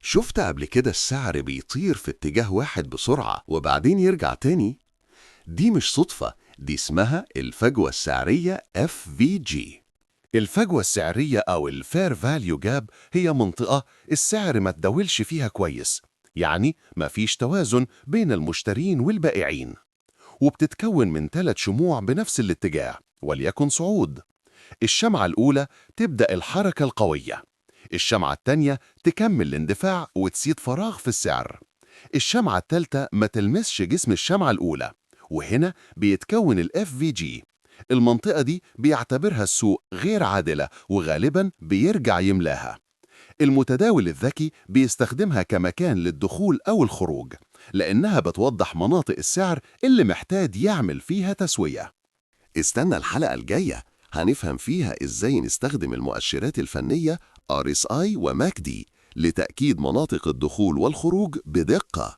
شفت قبل كده السعر بيطير في اتجاه واحد بسرعة وبعدين يرجع تاني؟ دي مش صدفة، دي اسمها الفجوة السعرية FVG. الفجوة السعرية أو الفير فاليو جاب هي منطقة السعر ما تداولش فيها كويس، يعني مفيش توازن بين المشترين والبائعين، وبتتكون من 3 شموع بنفس الاتجاه وليكن صعود. الشمعة الأولى تبدأ الحركة القوية، الشمعة التانية تكمل الاندفاع وتسيب فراغ في السعر، الشمعة التالتة ما تلمسش جسم الشمعة الأولى، وهنا بيتكون ال FVG. المنطقة دي بيعتبرها السوق غير عادلة وغالبا بيرجع يملاها. المتداول الذكي بيستخدمها كمكان للدخول أو الخروج، لأنها بتوضح مناطق السعر اللي محتاج يعمل فيها تسوية. استنى الحلقة الجاية، هنفهم فيها إزاي نستخدم المؤشرات الفنية RSI و MACD لتأكيد مناطق الدخول والخروج بدقة.